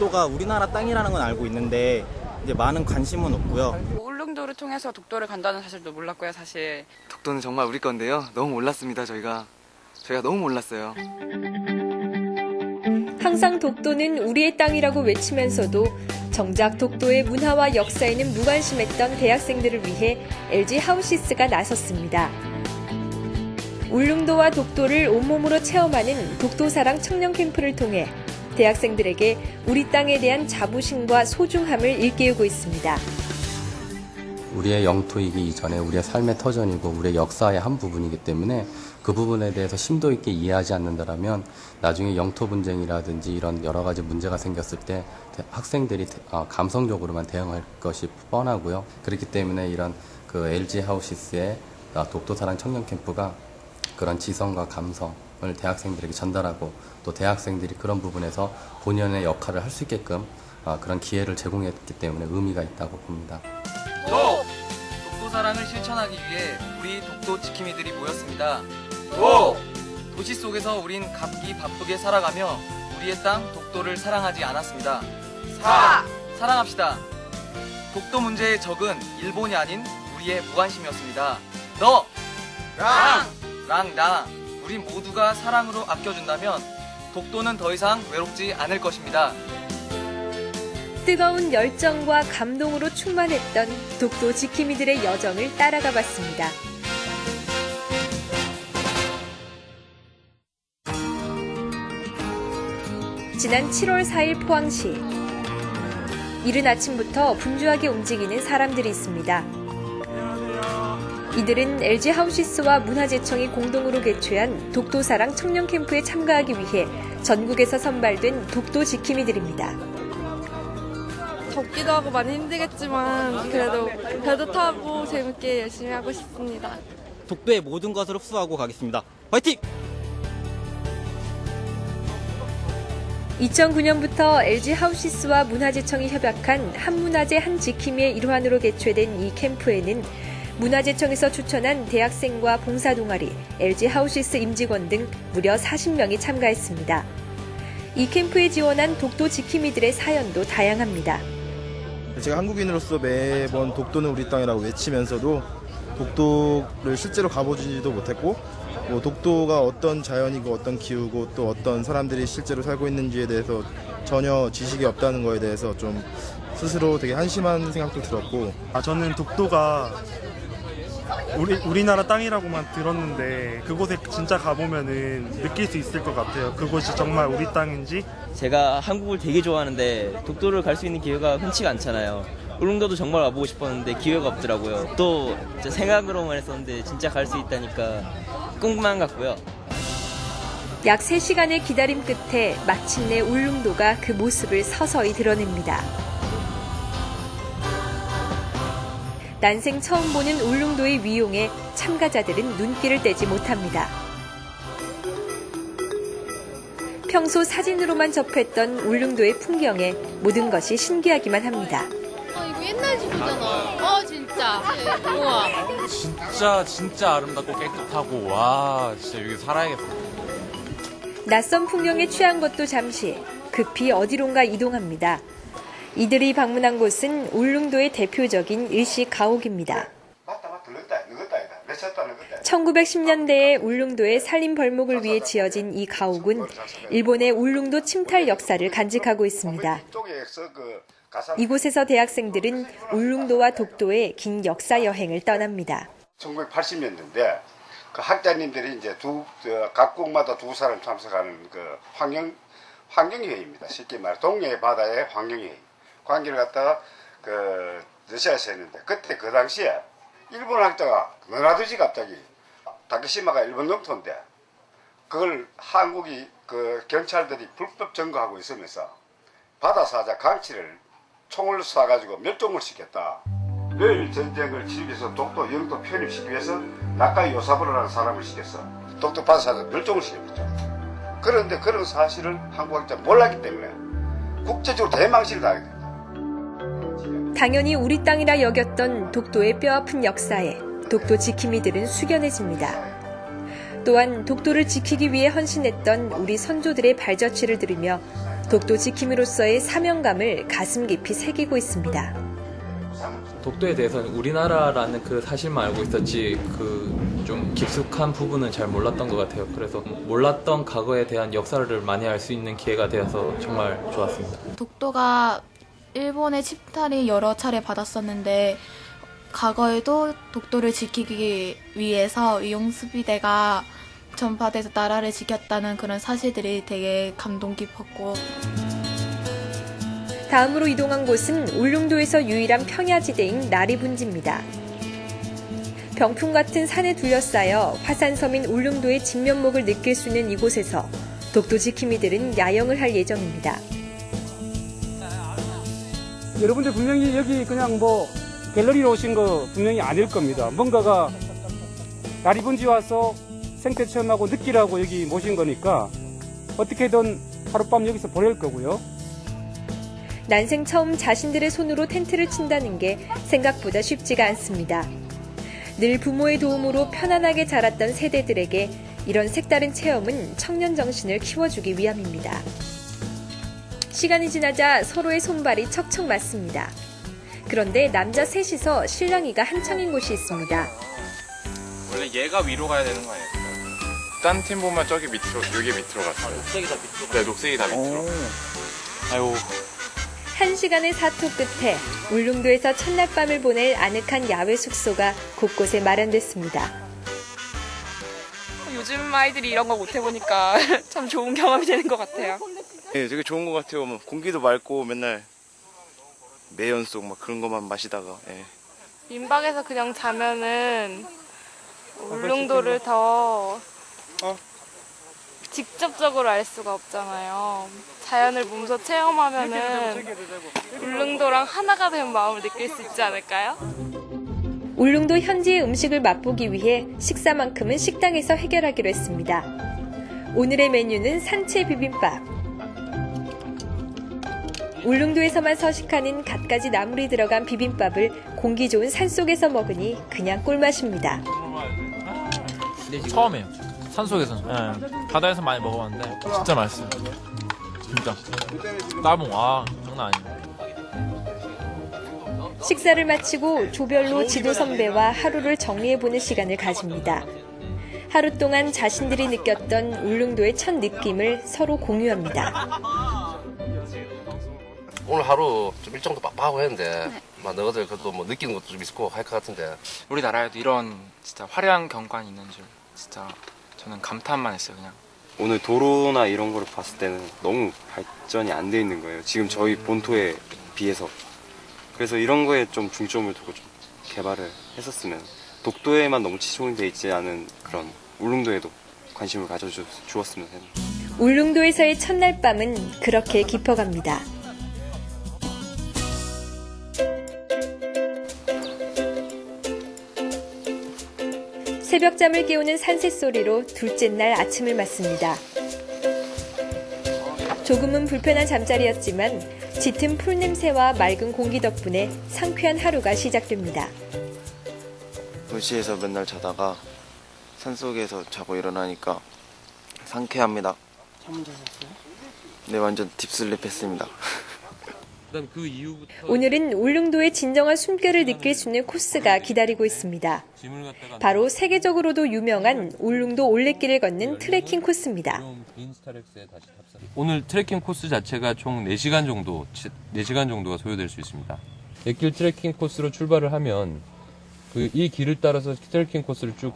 독도가 우리나라 땅이라는 건 알고 있는데 이제 많은 관심은 없고요. 울릉도를 통해서 독도를 간다는 사실도 몰랐고요, 사실. 독도는 정말 우리 건데요. 너무 몰랐습니다, 저희가 너무 몰랐어요. 항상 독도는 우리의 땅이라고 외치면서도 정작 독도의 문화와 역사에는 무관심했던 대학생들을 위해 LG 하우시스가 나섰습니다. 울릉도와 독도를 온몸으로 체험하는 독도사랑 청년 캠프를 통해 대학생들에게 우리 땅에 대한 자부심과 소중함을 일깨우고 있습니다. 우리의 영토이기 이전에 우리의 삶의 터전이고 우리의 역사의 한 부분이기 때문에 그 부분에 대해서 심도 있게 이해하지 않는다면 나중에 영토 분쟁이라든지 이런 여러 가지 문제가 생겼을 때 학생들이 감성적으로만 대응할 것이 뻔하고요. 그렇기 때문에 이런 그 LG 하우시스의 독도사랑 청년 캠프가 그런 지성과 감성을 대학생들에게 전달하고 또 대학생들이 그런 부분에서 본연의 역할을 할 수 있게끔 그런 기회를 제공했기 때문에 의미가 있다고 봅니다. 독도 사랑을 실천하기 위해 우리 독도 지킴이들이 모였습니다. 도시 속에서 우린 각기 바쁘게 살아가며 우리의 땅 독도를 사랑하지 않았습니다. 사랑합시다. 독도 문제의 적은 일본이 아닌 우리의 무관심이었습니다. 나 우리 모두가 사랑으로 아껴준다면 독도는 더 이상 외롭지 않을 것입니다. 뜨거운 열정과 감동으로 충만했던 독도 지킴이들의 여정을 따라가 봤습니다. 지난 7월 4일 포항시. 이른 아침부터 분주하게 움직이는 사람들이 있습니다. 이들은 LG 하우시스와 문화재청이 공동으로 개최한 독도사랑 청년 캠프에 참가하기 위해 전국에서 선발된 독도 지킴이들입니다. 덥기도 하고 많이 힘들겠지만 그래도 배도 타고 재밌게 열심히 하고 싶습니다. 독도의 모든 것을 흡수하고 가겠습니다. 화이팅! 2009년부터 LG 하우시스와 문화재청이 협약한 한문화재 한지킴이의 일환으로 개최된 이 캠프에는 문화재청에서 추천한 대학생과 봉사동아리, LG 하우시스 임직원 등 무려 40명이 참가했습니다. 이 캠프에 지원한 독도 지킴이들의 사연도 다양합니다. 제가 한국인으로서 매번 독도는 우리 땅이라고 외치면서도 독도를 실제로 가보지도 못했고 독도가 어떤 자연이고 어떤 기후고 또 어떤 사람들이 실제로 살고 있는지에 대해서 전혀 지식이 없다는 거에 대해서 좀 스스로 되게 한심한 생각도 들었고 저는 독도가 우리나라 땅이라고만 들었는데 그곳에 진짜 가보면은 느낄 수 있을 것 같아요. 그곳이 정말 우리 땅인지. 제가 한국을 되게 좋아하는데 독도를 갈 수 있는 기회가 흔치가 않잖아요. 울릉도도 정말 와보고 싶었는데 기회가 없더라고요. 또 생각으로만 했었는데 진짜 갈 수 있다니까 꿈만 같고요. 약 3시간의 기다림 끝에 마침내 울릉도가 그 모습을 서서히 드러냅니다. 난생 처음 보는 울릉도의 위용에 참가자들은 눈길을 떼지 못합니다. 평소 사진으로만 접했던 울릉도의 풍경에 모든 것이 신기하기만 합니다. 이거 옛날 집이잖아. 진짜. 우와. 진짜 아름답고 깨끗하고 와 진짜 여기 살아야겠어. 낯선 풍경에 취한 것도 잠시 급히 어디론가 이동합니다. 이들이 방문한 곳은 울릉도의 대표적인 일식 가옥입니다. 1910년대에 울릉도의 산림 벌목을 위해 지어진 이 가옥은 일본의 울릉도 침탈 역사를 간직하고 있습니다. 이곳에서 대학생들은 울릉도와 독도의 긴 역사 여행을 떠납니다. 1980년대인데 그 학자님들이 이제 각국마다 2사람 참석하는 그 환경여행입니다. 쉽게 말해 동해 바다의 환경여행. 관계를 갖다가 그 러시아에서 했는데 그때 그 당시에 일본 학자가 너나두지 갑자기 다케시마가 일본 영토인데 그걸 한국이 그 경찰들이 불법 점거하고 있으면서 바다 사자 강치를 총을 쏴가지고 멸종을 시켰다. 늘 전쟁을 치기 위해서 독도 영토 편입시키기 위해서 나카이 요사부라는 사람을 시켰어. 독도 바다 사자 멸종을 시켰죠. 그런데 그런 사실을 한국 학자 몰랐기 때문에 국제적으로 대망신을 당하게 됩니다. 당연히 우리 땅이라 여겼던 독도의 뼈아픈 역사에 독도 지킴이들은 숙연해집니다. 또한 독도를 지키기 위해 헌신했던 우리 선조들의 발자취를 들으며 독도 지킴이로서의 사명감을 가슴 깊이 새기고 있습니다. 독도에 대해서는 우리나라라는 그 사실만 알고 있었지 좀 깊숙한 부분은 잘 몰랐던 것 같아요. 그래서 몰랐던 과거에 대한 역사를 많이 알 수 있는 기회가 되어서 정말 좋았습니다. 독도가 일본의 침탈이 여러 차례 받았었는데 과거에도 독도를 지키기 위해서 위용수비대가 전파돼서 나라를 지켰다는 그런 사실들이 되게 감동 깊었고, 다음으로 이동한 곳은 울릉도에서 유일한 평야지대인 나리분지입니다. 병풍 같은 산에 둘러싸여 화산섬인 울릉도의 진면목을 느낄 수 있는 이곳에서 독도 지킴이들은 야영을 할 예정입니다. 여러분들 분명히 여기 그냥 갤러리로 오신 거 분명히 아닐 겁니다. 뭔가가 나리분지 와서 생태 체험하고 느끼라고 여기 모신 거니까 어떻게든 하룻밤 여기서 보낼 거고요. 난생 처음 자신들의 손으로 텐트를 친다는 게 생각보다 쉽지가 않습니다. 늘 부모의 도움으로 편안하게 자랐던 세대들에게 이런 색다른 체험은 청년 정신을 키워주기 위함입니다. 시간이 지나자 서로의 손발이 척척 맞습니다. 그런데 남자 셋이서 실랑이가 한창인 곳이 있습니다. 원래 얘가 위로 가야 되는 거 아니에요? 딴 팀 보면 저기 밑으로, 여기 밑으로 갔어요. 녹색이 다 밑으로. 네, 녹색이 다 밑으로. 아유. 1시간의 사투 끝에 울릉도에서 첫날 밤을 보낼 아늑한 야외 숙소가 곳곳에 마련됐습니다. 요즘 아이들이 이런 거 못 해보니까 참 좋은 경험이 되는 것 같아요. 네, 되게 좋은 것 같아요. 공기도 맑고 맨날 매연속 그런 것만 마시다가. 예. 민박에서 그냥 자면은 울릉도를 더 직접적으로 알 수가 없잖아요. 자연을 몸소 체험하면은 울릉도랑 하나가 된 마음을 느낄 수 있지 않을까요? 울릉도 현지의 음식을 맛보기 위해 식사만큼은 식당에서 해결하기로 했습니다. 오늘의 메뉴는 산채 비빔밥. 울릉도에서만 서식하는 갖가지 나물이 들어간 비빔밥을 공기 좋은 산속에서 먹으니 그냥 꿀맛입니다. 처음이에요. 산속에서는. 네. 바다에서 많이 먹어봤는데 진짜 맛있어요. 진짜. 따봉 장난 아니에요. 식사를 마치고 조별로 지도 선배와 하루를 정리해보는 시간을 가집니다. 하루 동안 자신들이 느꼈던 울릉도의 첫 느낌을 서로 공유합니다. 오늘 하루 좀 일정도 빡빡하고 했는데 너희들 그래도 느끼는 것도 좀 있고 할 것 같은데. 우리나라에도 이런 진짜 화려한 경관이 있는 줄 진짜 저는 감탄만 했어요. 그냥 오늘 도로나 이런 거를 봤을 때는 너무 발전이 안 돼 있는 거예요. 지금 저희 본토에 비해서. 그래서 이런 거에 좀 중점을 두고 좀 개발을 했었으면, 독도에만 너무 치중돼 있지 않은 그런 울릉도에도 관심을 가져주었으면 해요. 울릉도에서의 첫날 밤은 그렇게 깊어갑니다. 새벽잠을 깨우는 산새소리로 둘째 날 아침을 맞습니다. 조금은 불편한 잠자리였지만 짙은 풀냄새와 맑은 공기 덕분에 상쾌한 하루가 시작됩니다. 도시에서 맨날 자다가 산속에서 자고 일어나니까 상쾌합니다. 잠 자셨어요? 네, 완전 딥슬립 했습니다. 그 이후부터 오늘은 울릉도의 진정한 숨결을 느낄 수 있는 코스가 기다리고 있습니다. 바로 세계적으로도 유명한 울릉도 올레길을 걷는 트레킹 코스입니다. 오늘 트레킹 코스 자체가 총 4시간 정도가 소요될 수 있습니다. 갯길 트레킹 코스로 출발을 하면 이 길을 따라서 트레킹 코스를 쭉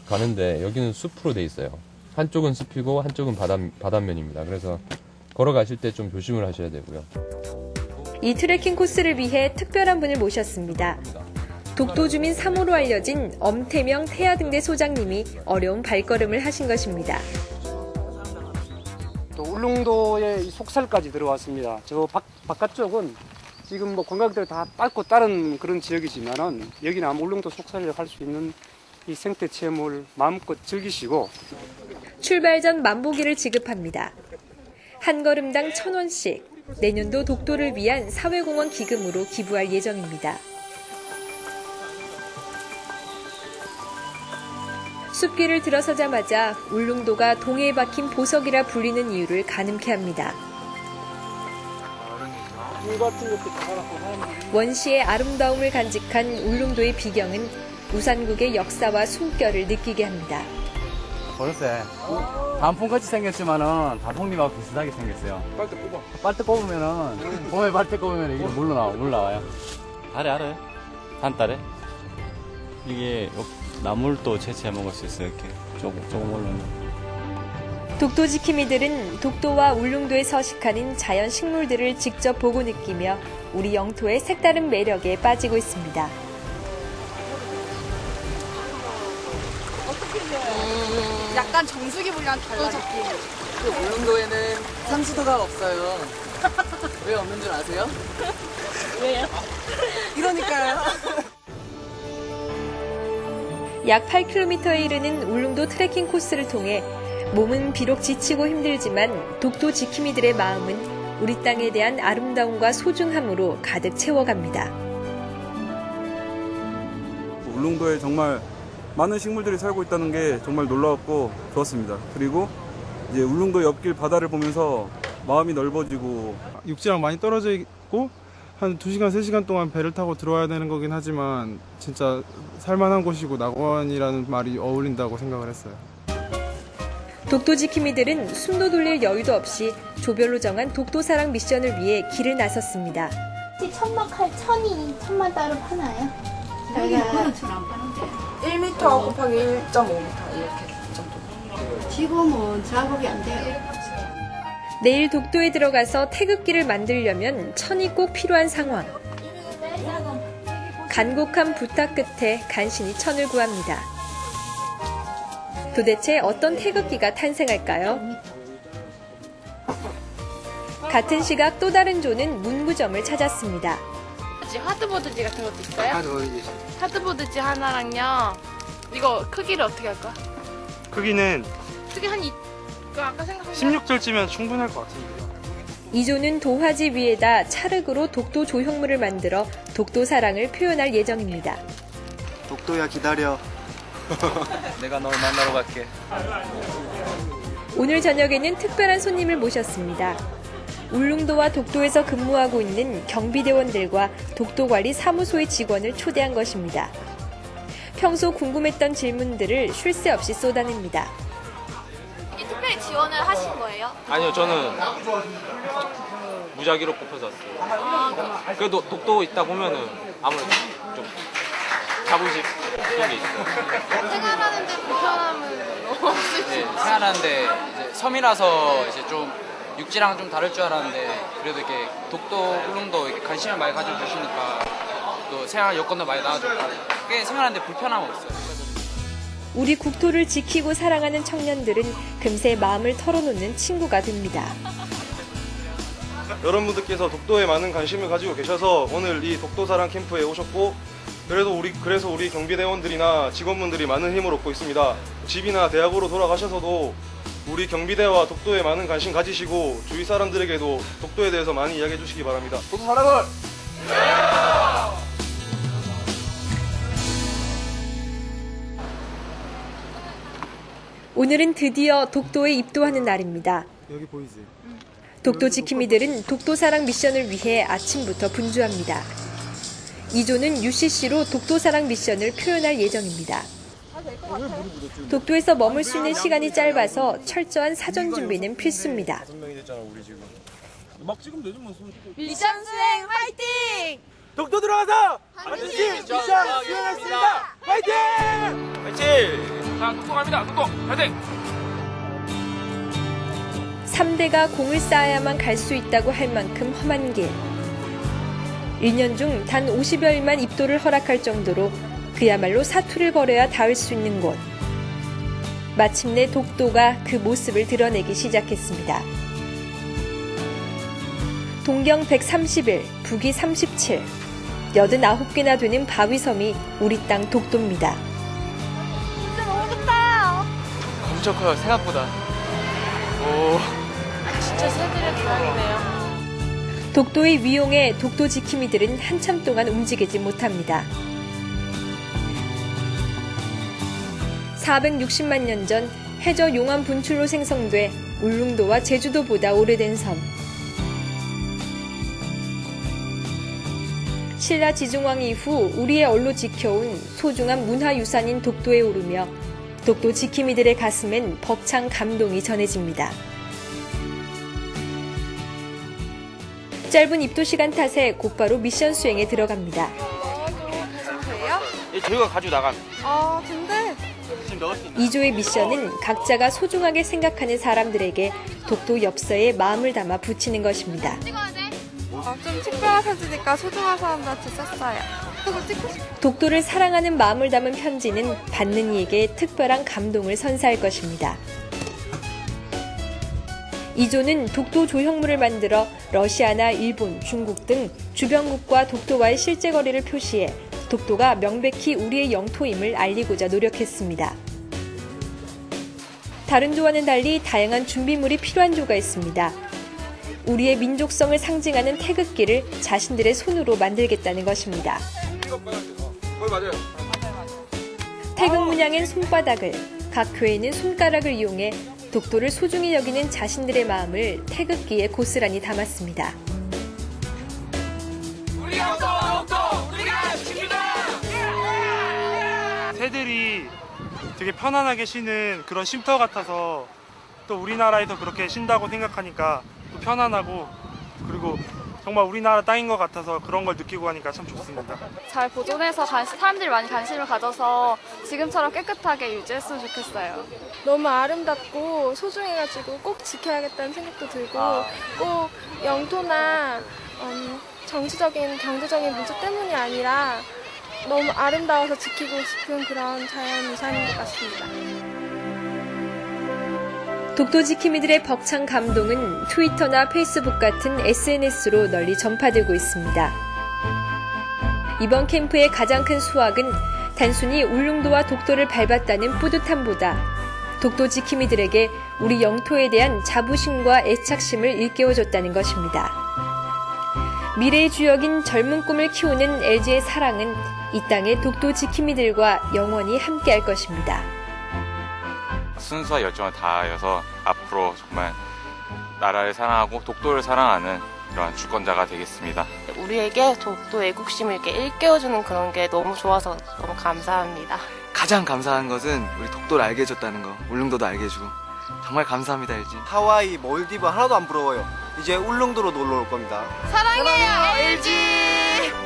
가는데 여기는 숲으로 돼 있어요. 한쪽은 숲이고 한쪽은 바닷면입니다. 그래서 걸어가실 때 좀 조심을 하셔야 되고요. 이 트레킹 코스를 위해 특별한 분을 모셨습니다. 독도 주민 3호로 알려진 엄태명 태아등대 소장님이 어려운 발걸음을 하신 것입니다. 또 울릉도의 속살까지 들어왔습니다. 저 바깥쪽은 지금 관광객들 다 밟고 따른 그런 지역이지만은 여기는 아마 울릉도 속살을 할 수 있는 이 생태 체험을 마음껏 즐기시고. 출발 전 만보기를 지급합니다. 한 걸음당 1,000원씩. 내년도 독도를 위한 사회공헌 기금으로 기부할 예정입니다. 숲길을 들어서자마자 울릉도가 동해에 박힌 보석이라 불리는 이유를 가늠케 합니다. 물 같은 것도 박아놓고 사람들이. 원시의 아름다움을 간직한 울릉도의 비경은 우산국의 역사와 숨결을 느끼게 합니다. 보셨어요? 단풍같이 생겼지만은 단풍잎하고 비슷하게 생겼어요. 빨대 꼽아. 빨대 꼽으면은 봄에 빨대 꼽으면 이게 물 나와요. 알아요. 한달에 이게 나물도 채취해 먹을 수 있어요. 이렇게 조금 올라오면. 독도 지킴이들은 독도와 울릉도에 서식하는 자연 식물들을 직접 보고 느끼며 우리 영토의 색다른 매력에 빠지고 있습니다. 약간 정수기 물이랑 달라 느낌. 그 울릉도에는 상수도가 없어요. 왜 없는 줄 아세요? 왜요? 이러니까요. 약 8km에 이르는 울릉도 트레킹 코스를 통해 몸은 비록 지치고 힘들지만 독도 지킴이들의 마음은 우리 땅에 대한 아름다움과 소중함으로 가득 채워갑니다. 울릉도에 정말 많은 식물들이 살고 있다는 게 정말 놀라웠고 좋았습니다. 그리고 이제 울릉도 옆길 바다를 보면서 마음이 넓어지고 육지랑 많이 떨어져 있고 한 2시간, 3시간 동안 배를 타고 들어와야 되는 거긴 하지만 진짜 살만한 곳이고 낙원이라는 말이 어울린다고 생각을 했어요. 독도 지킴이들은 숨도 돌릴 여유도 없이 조별로 정한 독도 사랑 미션을 위해 길을 나섰습니다. 천만 따로 파나요? 여기는 안 파는데. 1m 곱하기 1.5m 이렇게 정도. 지금은 작업이 안 돼요. 내일 독도에 들어가서 태극기를 만들려면 천이 꼭 필요한 상황. 간곡한 부탁 끝에 간신히 천을 구합니다. 도대체 어떤 태극기가 탄생할까요? 같은 시각 또 다른 조는 문구점을 찾았습니다. 하드보드지 같은 것도 있어요? 하드보드지 하나랑요. 이거 크기를 어떻게 할까? 크기는 크기 그 아까 생각한 16절쯤면 충분할 것 같은데요. 이 조는 도화지 위에다 찰흙으로 독도 조형물을 만들어 독도 사랑을 표현할 예정입니다. 독도야 기다려. 내가 널 만나러 갈게. 오늘 저녁에는 특별한 손님을 모셨습니다. 울릉도와 독도에서 근무하고 있는 경비대원들과 독도관리 사무소의 직원을 초대한 것입니다. 평소 궁금했던 질문들을 쉴 새 없이 쏟아냅니다. 특별히 지원을 하신 거예요? 아니요, 저는 무작위로 뽑혀서 왔어요. 그래도 독도 있다 보면은 아무래도 좀 자부심 그런 게 있어요. 생활하는데 불편함은 없을지. 네, 생활하는데 이제 섬이라서 이제 좀 육지랑 좀 다를 줄 알았는데 그래도 이렇게 독도, 울릉도 이렇게 관심을 많이 가져주시니까 또 생활 여건도 많이 나아졌고 꽤 생활하는데 불편함은 없어요. 우리 국토를 지키고 사랑하는 청년들은 금세 마음을 털어놓는 친구가 됩니다. 여러분들께서 독도에 많은 관심을 가지고 계셔서 오늘 이 독도사랑 캠프에 오셨고 그래서 우리 경비대원들이나 직원분들이 많은 힘을 얻고 있습니다. 집이나 대학으로 돌아가셔서도 우리 경비대와 독도에 많은 관심 가지시고 주위 사람들에게도 독도에 대해서 많이 이야기해 주시기 바랍니다. 독도 사랑을! 오늘은 드디어 독도에 입도하는 날입니다. 여기 보이지? 독도 지킴이들은 독도 사랑 미션을 위해 아침부터 분주합니다. 2조는 UCC로 독도 사랑 미션을 표현할 예정입니다. 독도에서 머물 수 있는 시간이 짧아서 철저한 사전 준비는 필수입니다. 미션 수행 화이팅! 독도 들어가서 반드시 미션 수행하겠습니다. 화이팅! 화이팅! 자, 독도 갑니다. 독도 화이팅! 3대가 공을 쌓아야만 갈 수 있다고 할 만큼 험한 길. 1년 중 단 50여일만 입도를 허락할 정도로 그야말로 사투를 벌여야 닿을 수 있는 곳. 마침내 독도가 그 모습을 드러내기 시작했습니다. 동경 130일, 북위 37, 89개나 되는 바위섬이 우리 땅 독도입니다. 진짜 너무 좋다. 엄청 커요, 생각보다. 오. 진짜 새들의 고향이네요. 독도의 위용에 독도 지킴이들은 한참 동안 움직이지 못합니다. 460만 년 전 해저 용암 분출로 생성돼 울릉도와 제주도보다 오래된 섬. 신라 지중왕 이후 우리의 얼로 지켜온 소중한 문화유산인 독도에 오르며 독도 지킴이들의 가슴엔 벅찬 감동이 전해집니다. 짧은 입도 시간 탓에 곧바로 미션 수행에 들어갑니다. 예, 저희가 가지고 나가면. 아, 근데 2조의 미션은 각자가 소중하게 생각하는 사람들에게 독도 엽서에 마음을 담아 붙이는 것입니다. 좀 특별한 편지니까 소중한 사람들한테 썼어요. 그거 찍고 싶어요. 독도를 사랑하는 마음을 담은 편지는 받는 이에게 특별한 감동을 선사할 것입니다. 2조는 독도 조형물을 만들어 러시아나 일본, 중국 등 주변국과 독도와의 실제 거리를 표시해 독도가 명백히 우리의 영토임을 알리고자 노력했습니다. 다른 조와는 달리 다양한 준비물이 필요한 조가 있습니다. 우리의 민족성을 상징하는 태극기를 자신들의 손으로 만들겠다는 것입니다. 태극 문양엔 손바닥을, 각 교회는 손가락을 이용해 독도를 소중히 여기는 자신들의 마음을 태극기에 고스란히 담았습니다. 새들이 되게 편안하게 쉬는 그런 쉼터 같아서 또 우리나라에서 그렇게 쉰다고 생각하니까 또 편안하고 그리고 정말 우리나라 땅인 것 같아서 그런 걸 느끼고 가니까 참 좋습니다. 잘 보존해서 사람들이 많이 관심을 가져서 지금처럼 깨끗하게 유지했으면 좋겠어요. 너무 아름답고 소중해가지고 꼭 지켜야겠다는 생각도 들고 꼭 영토나 정치적인 경제적인 문제 때문이 아니라 너무 아름다워서 지키고 싶은 그런 자연유산인 것 같습니다. 독도 지킴이들의 벅찬 감동은 트위터나 페이스북 같은 SNS로 널리 전파되고 있습니다. 이번 캠프의 가장 큰 수확은 단순히 울릉도와 독도를 밟았다는 뿌듯함보다 독도 지킴이들에게 우리 영토에 대한 자부심과 애착심을 일깨워줬다는 것입니다. 미래의 주역인 젊은 꿈을 키우는 LG의 사랑은 이 땅의 독도 지킴이들과 영원히 함께할 것입니다. 순수한 열정을 다하여서 앞으로 정말 나라를 사랑하고 독도를 사랑하는 그런 주권자가 되겠습니다. 우리에게 독도 애국심을 이렇게 일깨워주는 그런 게 너무 좋아서 너무 감사합니다. 가장 감사한 것은 우리 독도를 알게 해줬다는 거, 울릉도도 알게 해주고 정말 감사합니다, LG. 하와이, 몰디브 하나도 안 부러워요. 이제 울릉도로 놀러 올 겁니다. 사랑해요, LG!